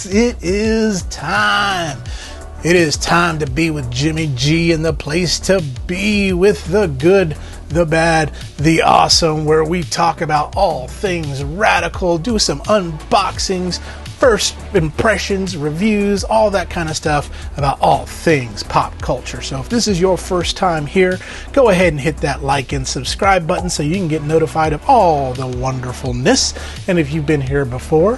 it is time. It is time to be with Jimmy G and the place to be with the good, the bad, the awesome, where we talk about all things radical, do some unboxings, first impressions, reviews, all that kind of stuff about all things pop culture. So if this is your first time here, go ahead and hit that like and subscribe button so you can get notified of all the wonderfulness. And if you've been here before,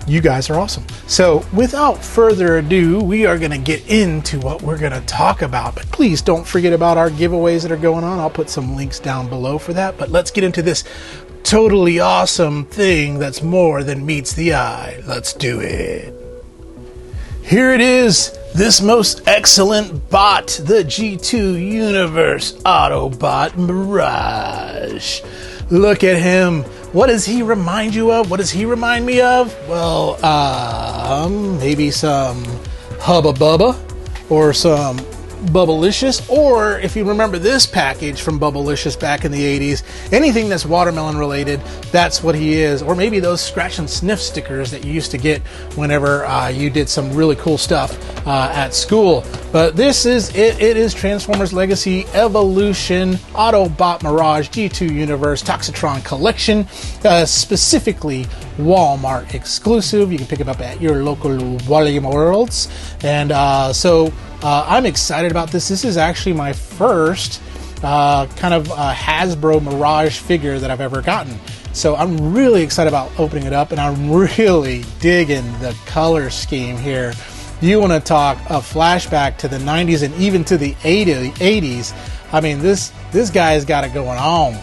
you guys are awesome. So without further ado, we are going to get into what we're going to talk about. But please don't forget about our giveaways that are going on. I'll put some links down below for that. But let's get into this totally awesome thing that's more than meets the eye. Let's do it. Here it is, this most excellent bot, the G2 Universe Autobot Mirage. Look at him. What does he remind you of? What does he remind me of? Well, maybe some Hubba Bubba or some Bubbalicious, or if you remember this package from Bubbalicious back in the 80s, anything that's watermelon related, that's what he is. Or maybe those scratch and sniff stickers that you used to get whenever you did some really cool stuff at school. But this is it. It is Transformers Legacy Evolution Autobot Mirage G2 Universe Toxitron Collection, specifically Walmart exclusive. You can pick it up at your local Walmart Worlds. And I'm excited about this. This is actually my first kind of Hasbro Mirage figure that I've ever gotten. So I'm really excited about opening it up, and I'm really digging the color scheme here. You want to talk a flashback to the 90s and even to the 80s. I mean, this guy's got it going on.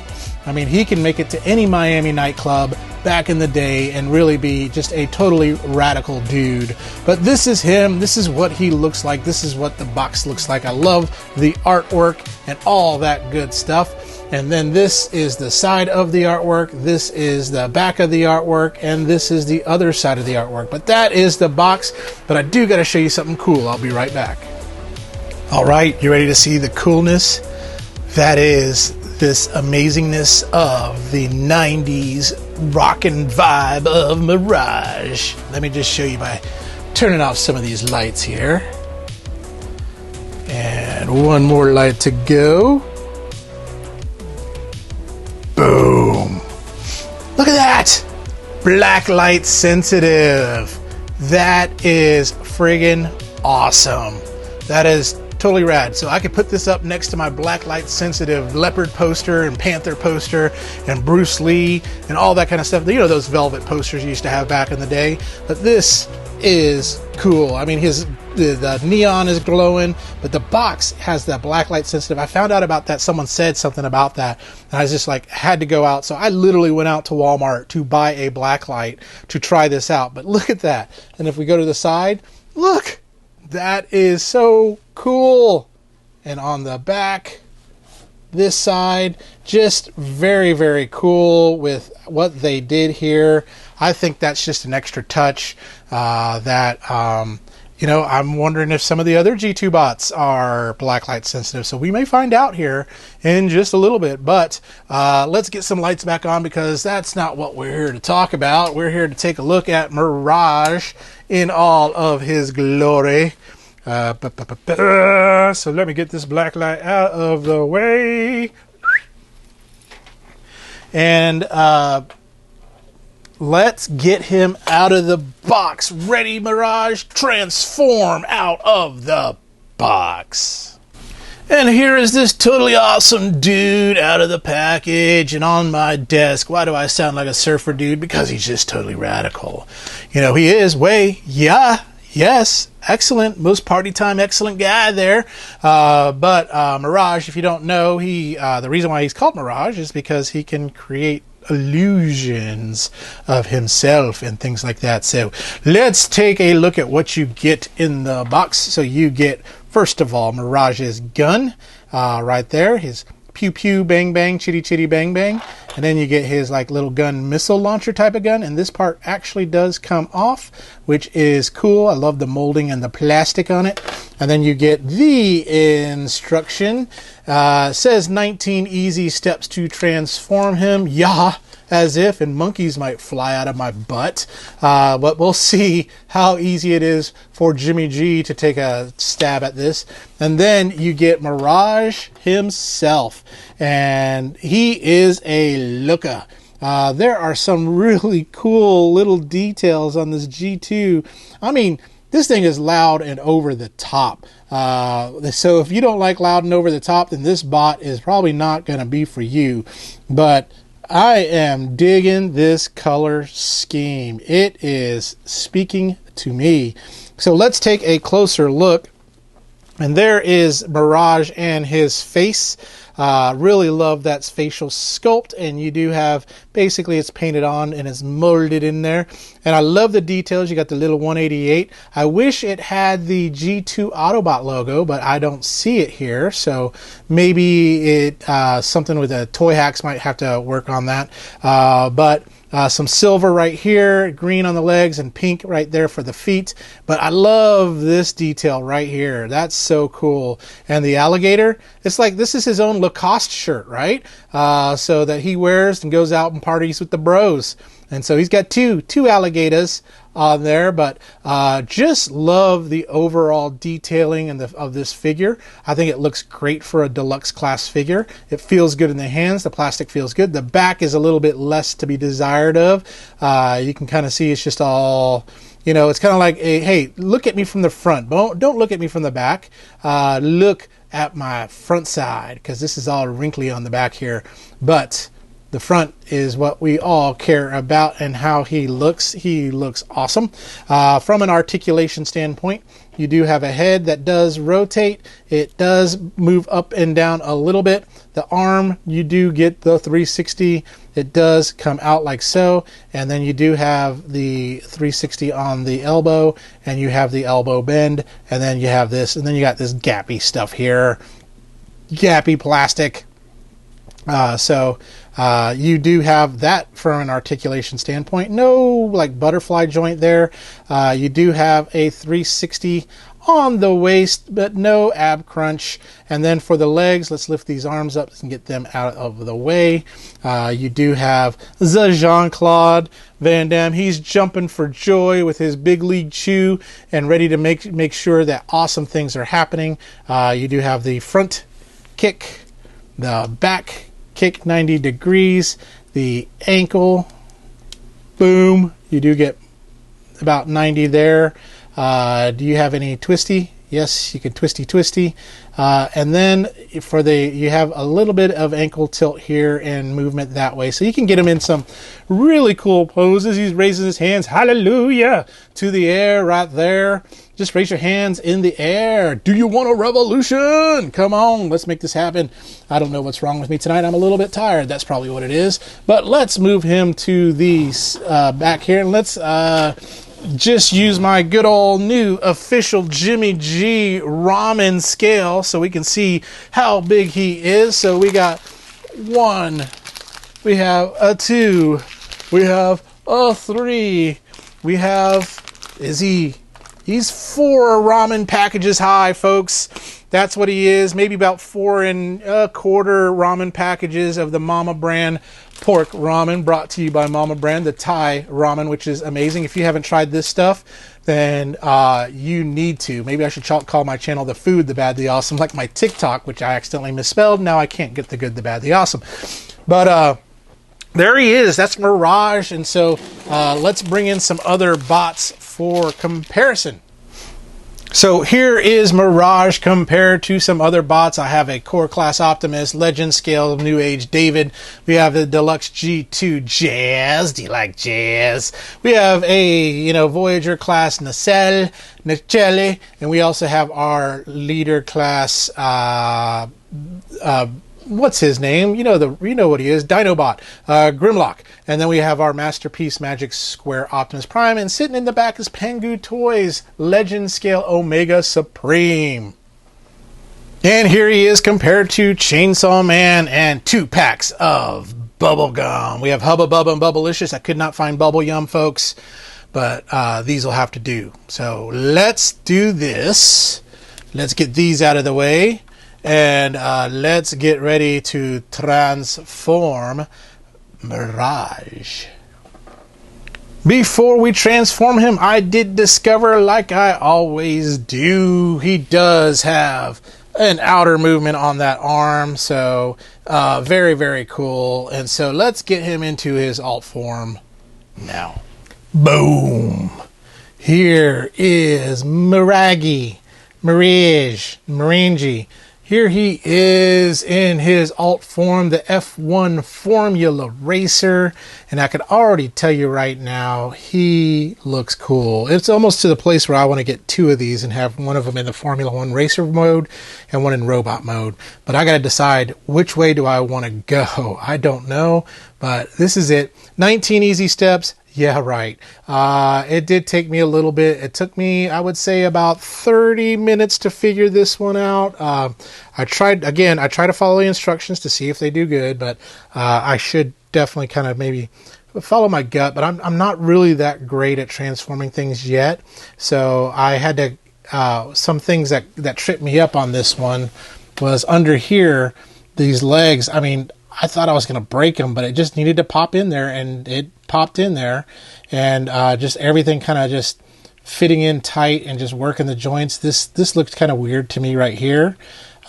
I mean, he can make it to any Miami nightclub back in the day and really be just a totally radical dude. But this is him. This is what he looks like. This is what the box looks like. I love the artwork and all that good stuff. And then this is the side of the artwork. This is the back of the artwork. And this is the other side of the artwork. But that is the box. But I do got to show you something cool. I'll be right back. All right. You ready to see the coolness? That is this amazingness of the 90s rockin' vibe of Mirage. Let me just show you by turning off some of these lights here. And one more light to go. Boom. Look at that. Black light sensitive. That is friggin' awesome. That is totally rad. So I could put this up next to my black light sensitive Leopard poster and Panther poster and Bruce Lee and all that kind of stuff. You know, those velvet posters you used to have back in the day. But this is cool. I mean, the neon is glowing, but the box has that black light sensitive. I found out about that. Someone said something about that, and I was just like, had to go out. So I literally went out to Walmart to buy a black light to try this out. But look at that. And if we go to the side, look, that is so cool. And on the back, this side, just very, very cool with what they did here. I think that's just an extra touch you know, I'm wondering if some of the other G2 bots are blacklight sensitive. So we may find out here in just a little bit. But let's get some lights back on, because that's not what we're here to talk about. We're here to take a look at Mirage in all of his glory. So let me get this black light out of the way. And let's get him out of the box. Ready, Mirage? Transform out of the box. And here is this totally awesome dude out of the package and on my desk. Why do I sound like a surfer dude? Because he's just totally radical. You know, he is yes, excellent, most party time, excellent guy there. But Mirage, if you don't know, the reason why he's called Mirage is because he can create illusions of himself and things like that. So let's take a look at what you get in the box. So you get, first of all, Mirage's gun right there, his pew pew bang bang chitty chitty bang bang. And then you get his like little gun, missile launcher type of gun. And this part actually does come off, which is cool. I love the molding and the plastic on it. And then you get the instruction. Says 19 easy steps to transform him. Yeah, as if, and monkeys might fly out of my butt. But we'll see how easy it is for Jimmy G to take a stab at this. And then you get Mirage himself. And he is a looker. There are some really cool little details on this G2. I mean, this thing is loud and over the top. So if you don't like loud and over the top, then this bot is probably not going to be for you. But I am digging this color scheme. It is speaking to me. So let's take a closer look. And there is Mirage and his face. Really love that facial sculpt. And you do have, basically it's painted on and it's molded in there. And I love the details. You got the little 188. I wish it had the G2 Autobot logo, but I don't see it here. So maybe it something with the Toy Hacks might have to work on that. But some silver right here, green on the legs, and pink right there for the feet. But I love this detail right here. That's so cool. And the alligator, it's like this is his own Lacoste shirt, right? So that he wears and goes out and parties with the bros. And so he's got two alligators on there, but just love the overall detailing and of this figure. I think it looks great for a deluxe class figure. It feels good in the hands. The plastic feels good. The back is a little bit less to be desired of. You can kind of see it's just all, you know, it's kind of like, hey, look at me from the front. Don't look at me from the back. Look at my front side, because this is all wrinkly on the back here. But the front is what we all care about, and how he looks. He looks awesome. From an articulation standpoint, you do have a head that does rotate. It does move up and down a little bit. The arm, you do get the 360. It does come out like so. And then you do have the 360 on the elbow, and you have the elbow bend. And then you have this, and then you got this gappy stuff here. Gappy plastic. You do have that from an articulation standpoint. No like butterfly joint there. You do have a 360 on the waist, but no ab crunch. And then for the legs, let's lift these arms up and get them out of the way. You do have the Jean-Claude Van Damme. He's jumping for joy with his big league chew and ready to make sure that awesome things are happening. You do have the front kick, the back kick 90 degrees, the ankle, boom, you do get about 90 there. Do you have any twisty? Yes, you can twisty. And then for you have a little bit of ankle tilt here and movement that way. So you can get him in some really cool poses. He's raising his hands, hallelujah, to the air right there. Just raise your hands in the air. Do you want a revolution? Come on, let's make this happen. I don't know what's wrong with me tonight. I'm a little bit tired. That's probably what it is. But let's move him to the back here. And let's just use my good old new official Jimmy G ramen scale so we can see how big he is. So we got 1, we have a 2, we have a 3, we have, he's 4 ramen packages high, folks. That's what he is. Maybe about 4 1/4 ramen packages of the Mama brand pork ramen, brought to you by Mama brand, the Thai ramen, which is amazing. If you haven't tried this stuff, then you need to. Maybe I should call my channel The Food, The Bad, The Awesome, like my TikTok, which I accidentally misspelled. Now I can't get the good, the bad, the awesome. But there he is. That's Mirage. And so let's bring in some other bots for comparison. So here is Mirage compared to some other bots. I have a Core Class Optimus, Legend Scale, New Age David. We have the Deluxe G2 Jazz. Do you like jazz? We have a, Voyager Class Nacelle, and we also have our Leader Class, what's his name? You know what he is, Dinobot, Grimlock. And then we have our Masterpiece Magic Square Optimus Prime, and sitting in the back is Pengu Toys Legend Scale Omega Supreme. And here he is compared to Chainsaw Man and 2 packs of bubble gum. We have Hubba Bubba and Bubbalicious. I could not find Bubble Yum, folks, but these will have to do. So let's do this. Let's get these out of the way, and let's get ready to transform Mirage. Before we transform him, I did discover, like I always do, he does have an outer movement on that arm, so very, very cool. And so let's get him into his alt form now. Boom! Here is Mirage. Here he is in his alt form, the F1 Formula Racer, and I can already tell you right now, he looks cool. It's almost to the place where I want to get two of these and have one of them in the Formula 1 Racer mode and one in robot mode. But I got to decide which way do I want to go. I don't know, but this is it. 19 easy steps. Yeah, right. It did take me a little bit. It took me, I would say, about 30 minutes to figure this one out. I tried to follow the instructions to see if they do good, but I should definitely kind of maybe follow my gut, but I'm not really that great at transforming things yet. So I had to, some things that tripped me up on this one was under here, these legs. I mean, I thought I was going to break them, but it just needed to pop in there, and it popped in there, and just everything kind of just fitting in tight and just working the joints. This looked kind of weird to me right here.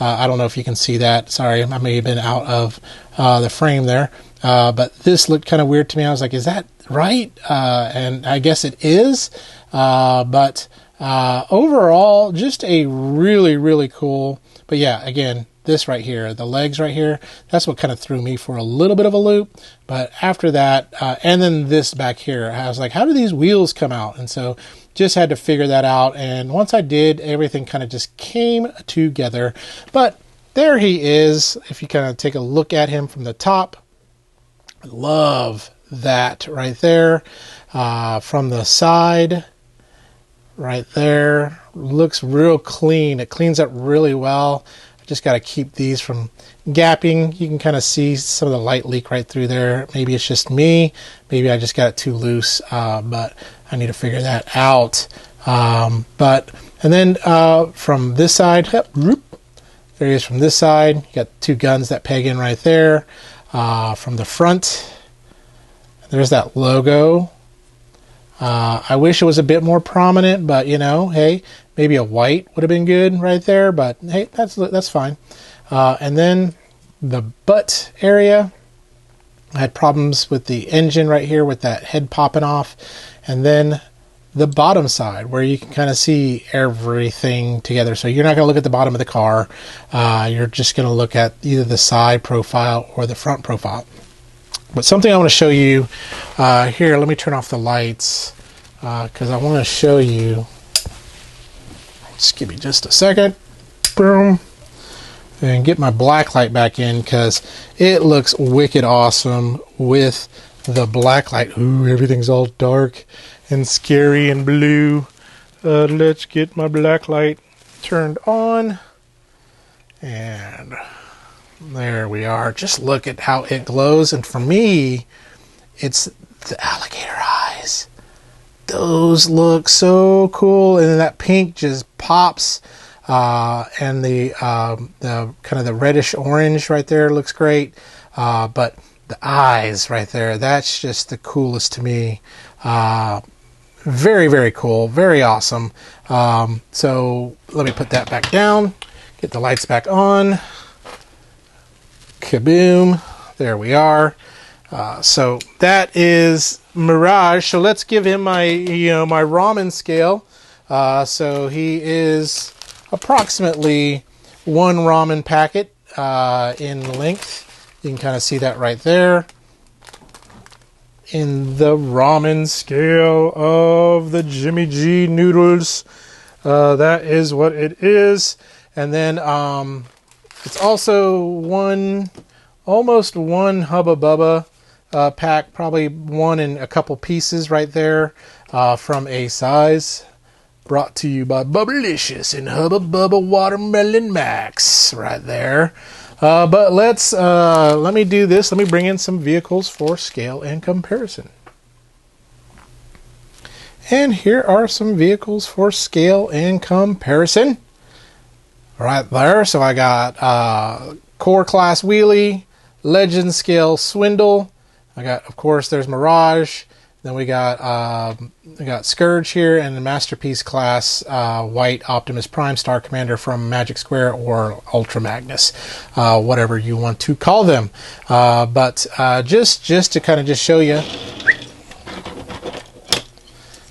I don't know if you can see that. Sorry, I may have been out of the frame there, but this looked kind of weird to me. I was like, is that right? And I guess it is, but overall, just a really, really cool. But yeah, again, this right here, the legs right here, that's what kind of threw me for a little bit of a loop. But after that, and then this back here, I was like, how do these wheels come out? And so just had to figure that out. And once I did, everything kind of just came together. But there he is. If you kind of take a look at him from the top, I love that right there. From the side, right there, looks real clean. It cleans up really well. Just got to keep these from gapping. You can kind of see some of the light leak right through there. Maybe it's just me. Maybe I just got it too loose, but I need to figure that out. And then from this side, there he is from this side. You got two guns that peg in right there. From the front, there's that logo. I wish it was a bit more prominent, but you know, hey, maybe a white would have been good right there, but hey, that's fine. And then the butt area, I had problems with the engine right here with that head popping off. And then the bottom side where you can kind of see everything together. So you're not going to look at the bottom of the car. You're just going to look at either the side profile or the front profile. But something I want to show you here, let me turn off the lights because I want to show you. Just give me just a second. Boom. And get my black light back in because it looks wicked awesome with the black light. Ooh, everything's all dark and scary and blue. Let's get my black light turned on. And there we are. Just look at how it glows. And for me, it's the alligator eyes. Those look so cool. And then that pink just pops. And the kind of the reddish orange right there looks great. But the eyes right there, that's just the coolest to me. Very, very cool. Very awesome. So let me put that back down. Get the lights back on. Kaboom. There we are. So that is Mirage. So let's give him my ramen scale. So he is approximately one ramen packet in length. You can kind of see that right there. In the ramen scale of the Jimmy G noodles. That is what it is. And then it's also almost one Hubba Bubba pack, probably one in a couple pieces right there from A Size. Brought to you by Bubbalicious and Hubba Bubba Watermelon Max right there. But let me do this. Let me bring in some vehicles for scale and comparison. And here are some vehicles for scale and comparison. Right there. So I got Core Class Wheelie, Legend Scale Swindle. I got, of course, there's Mirage. Then we got Scourge here, and the Masterpiece Class White Optimus Prime Star Commander from Magic Square or Ultra Magnus, whatever you want to call them. But just to kind of just show you,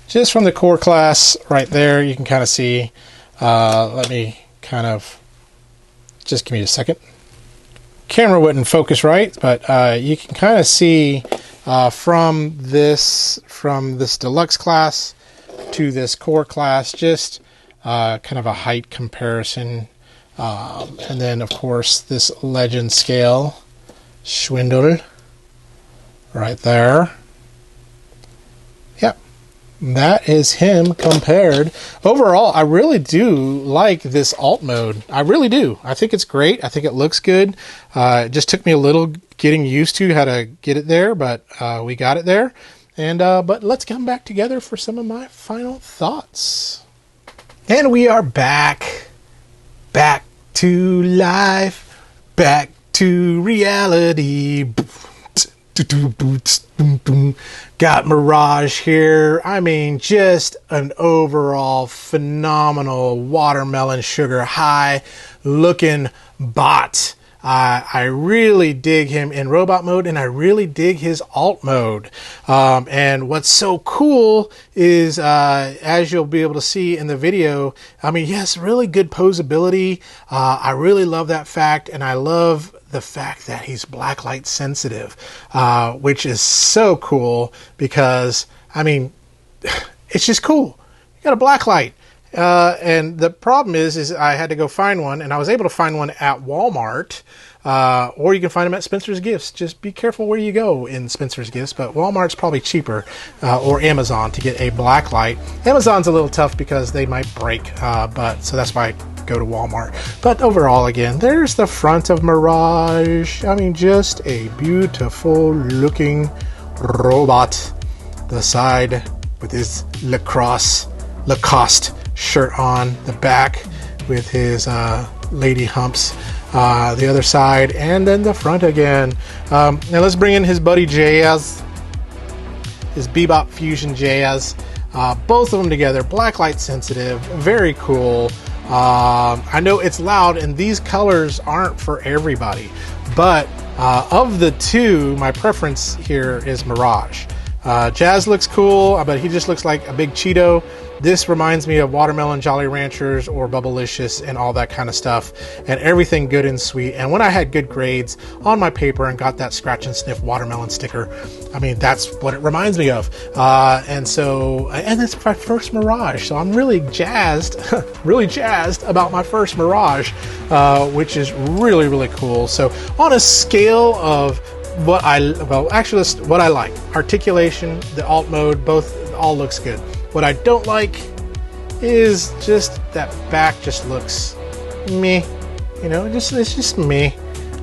just from the core class right there, you can kind of see. Let me kind of just give me a second. Camera wouldn't focus right, but you can kind of see from this deluxe class to this core class, just kind of a height comparison, and then of course this legend scale Schwindel right there. Yep, that is him compared. Overall, I really do like this alt mode. I really do. I think it's great. I think it looks good. It just took me a little getting used to how to get it there, but we got it there. And but let's come back together for some of my final thoughts. And we are back to life, back to reality. Got Mirage here. I mean, just an overall phenomenal watermelon sugar high looking bot. I really dig him in robot mode, and I really dig his alt mode. And what's so cool is, as you'll be able to see in the video, I mean, yes, really good posability. I really love that fact, and I love the fact that he's blacklight sensitive, which is so cool because, I mean, it's just cool. You got a blacklight. And the problem is I had to go find one, and I was able to find one at Walmart, or you can find them at Spencer's Gifts. Just be careful where you go in Spencer's Gifts, but Walmart's probably cheaper, or Amazon to get a black light. Amazon's a little tough because they might break, but so that's why I go to Walmart. But overall, again, there's the front of Mirage. I mean, just a beautiful looking robot. The side with his Lacoste shirt on, the back with his lady humps, the other side, and then the front again. Now let's bring in his buddy Jazz, his Bebop Fusion Jazz. Both of them together, blacklight sensitive, very cool. I know it's loud, and these colors aren't for everybody, but of the two, my preference here is Mirage. Jazz looks cool, but he just looks like a big Cheeto. This reminds me of Watermelon Jolly Ranchers or Bubbalicious and all that kind of stuff, and everything good and sweet. And when I had good grades on my paper and got that scratch and sniff watermelon sticker, I mean, that's what it reminds me of. And it's my first Mirage, so I'm really jazzed, really jazzed about my first Mirage, which is really, really cool. So on a scale of what I like, articulation, the alt mode, both all looks good. What I don't like is just that back just looks meh. You know, it's just meh.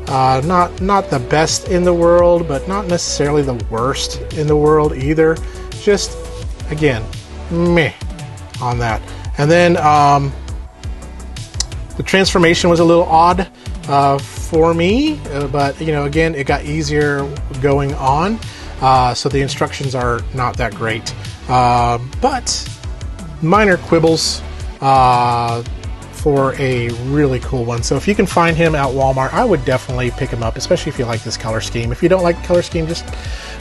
Not the best in the world, but not necessarily the worst in the world either. Just, again, meh on that. And then the transformation was a little odd for me, but you know, again, it got easier going on. So the instructions are not that great. But minor quibbles for a really cool one. So if you can find him at Walmart, I would definitely pick him up, especially if you like this color scheme. If you don't like the color scheme, just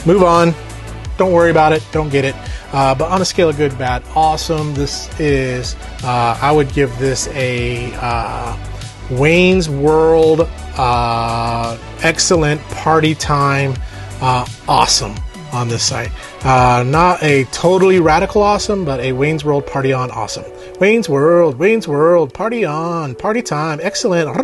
move on. Don't worry about it. Don't get it. But on a scale of good, bad, awesome, this is, I would give this a Wayne's World excellent party time awesome on this site. Not a totally radical awesome, but a Wayne's World party on awesome. Wayne's World, party on, party time, excellent.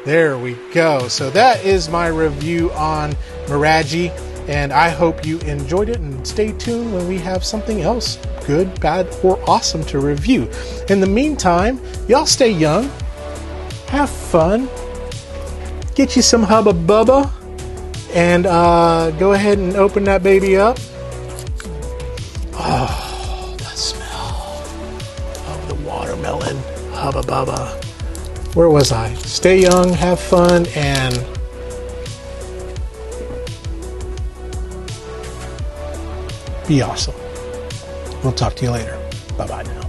There we go. So that is my review on Mirage, and I hope you enjoyed it, and stay tuned when we have something else good, bad, or awesome to review. In the meantime, y'all stay young, have fun, get you some Hubba Bubba, and go ahead and open that baby up. Oh, the smell of the watermelon Hubba Bubba. Where was I? Stay young, have fun, and be awesome. We'll talk to you later. Bye-bye now.